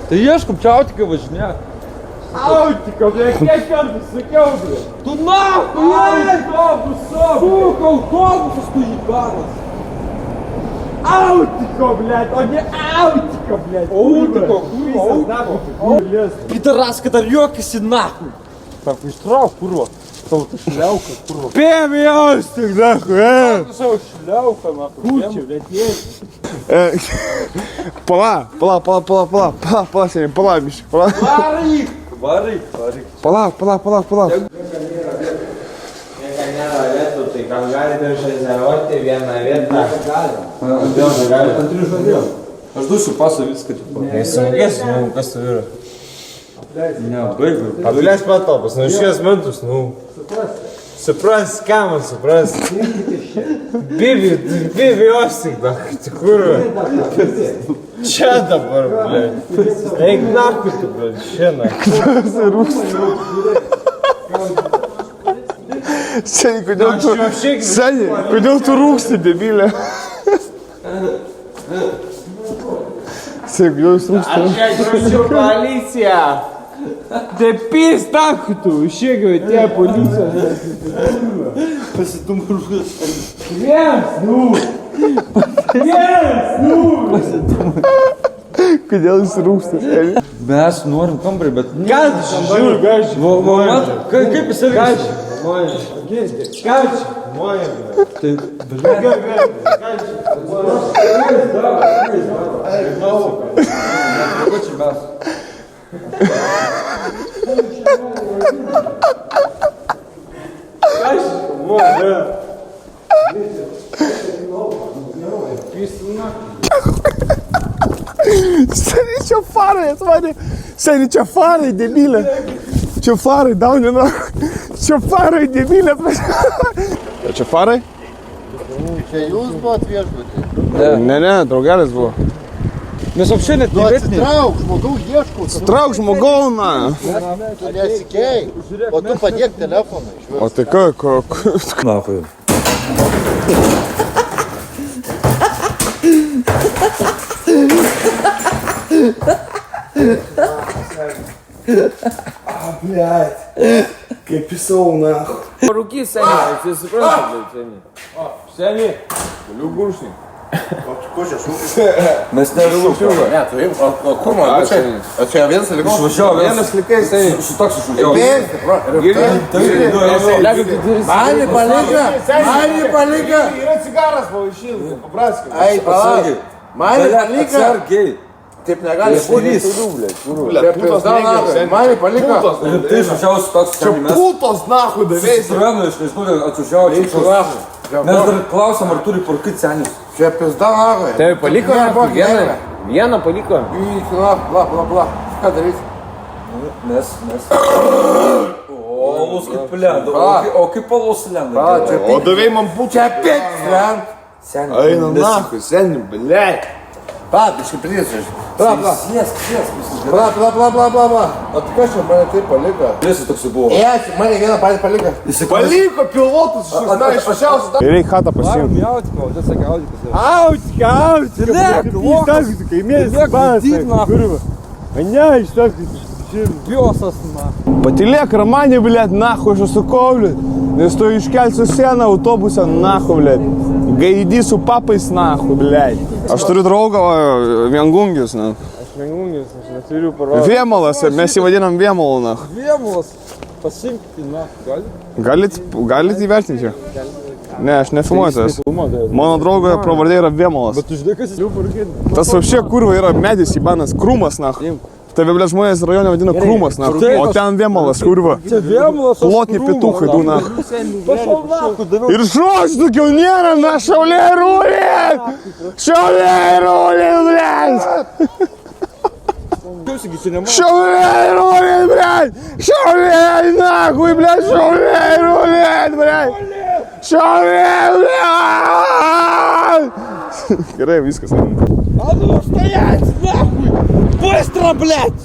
Tai ieškom, čia autikai važinė. Autika, blėt, kiek kartų sakiau, blėt. Tu nahu, Autobuso! Būk autobusas, tu įbanas. Autiko, blėt, o ne autika, blėt. Autiko, Visas nahu. Pidaraska dar juokisi nahu. Sako, ištrauk, kurva. Tau ta šliauka, kurva. Pėmi austik, nahu, Savo šliauka, nahu. Kūčiau, blėt, jėdži. Pala, seniai, pala, biškai, pala. Varyk. Pala. Nėra vietų, tai gal galite išrezervuoti vieną vietą? Kodėl negalite? Antri žodėl. Aš duosiu pasą viską. Nesumokės, kas tu yra? Ne, baigiu. Paduliais patalpas, nu šies metus, nu. Supras, ką man supras? Bibi ostik, da, tikrųjų. Čia dabar, blėt. Eik nahui tu, blėt, šiandien. Seniai, kodėl tu rūksti, debilė? Seniai, kodėl jūs rūksti? Aš čia grūšiu policiją. Te pis nahu tu, išėgiau tie policija. Pasitumruškas. Kodėl jūs rūksti, seniai? Mes norim kambarį, bet... Gaži, žiūr, gaži. Kaip jis elgiasi? Gaži. Tai, Seniai, čia farai, atvarė. Seniai, čia farai, debilė. Čia farai, daunina. Čia farai, debilė. Čia farai? Čia jūs buvot viešbutį? Ne, draugelis buvo. mes вообще net nevietiniai. Trauk, žmogau ieškau. Trauk žmogau, na. Tu nesikei, o tu padėk telefoną iš viso. O tai ką? Nahoj. Kaip įsau, na. Rūky, seniai, tai suprantu, seniai. Seniai, galiu guršinį. Ko čia šūkis? Mes nerūšiu. Ne, tu jau, o kur man? O čia vienas likas? Išvažiavo, Vienas likai, seniai. Su toks išvažiavo. Mani palika! Mani palika! Yra cigaras pavaišylas, papraskime. Ai, palauk! Mani palika! Atsargiai. Taip negali būti. Putos nahui. Mani palika! Tai išvažiavo su toks mes. Putos nahui davėjai. Srovenu, aš nežinau, atvažiavo. Mes dar klausom, ar turi parkyti senis. Čia pizda nahui. Tai paliko vieną? Vieną paliko? Bla. Ką darys? Mes. O, alus kaip lenda. O kaip alus lenda. O davėjai man būtų. Čia pizda. Eina nahui, seniai, blėt. Biškai pridėsiu. Sėsk. Bla. O tu kas čia mane taip palika? Jis toksai buvo. Mane vieną patį palika. Paliko pilotus iš esmės išvažiausiu. Reikia hatą pasiimti. Jautiko, tai sakė audikas. Autika! Pizdas, kaimėlis banas. Kurva. Ne, iš tokių. Biosas, na. Patilėk, Ramanė, blėt, nahu, aš susukau, blėt. Nes tu iškelsiu sieną autobusą, nahu, blėt. Gaidysiu papais, nahu, blėt. Aš turiu draugą, Viengungis, na. Aš Viengungis, aš neturiu parodyti. Vėmalas, mes jį vadinam Vėmalu, na. Vėmulas. Pasimti, na, gali? Galit įvertinti čia? Ne, aš nefilmuoju tas. Mano draugo pravardė yra Vėmalas. Bet tu žinai, kas jis jau parkėti? Tas apšė kurva yra medis įbanas, krūmas, nahu. Tave, blėt, žmonės rajone vadina krūmas, nahu. O ten Vėmalas, kurva. Čia Vėmulas. Plotni pietukai, du, nahu. Pašau, nahu, daviau. Ir žodžiu daugiau nėra, na, šauliai rūlėt! Šauliai rūlėt, blėt! Šauliai rūlėt, blėt! Šauliai, nahui, blėt! Šauliai rūlėt, blėt! Šauliai, blėt! Gerai, viskas. А ну стоять, нахуй! Быстро, блядь!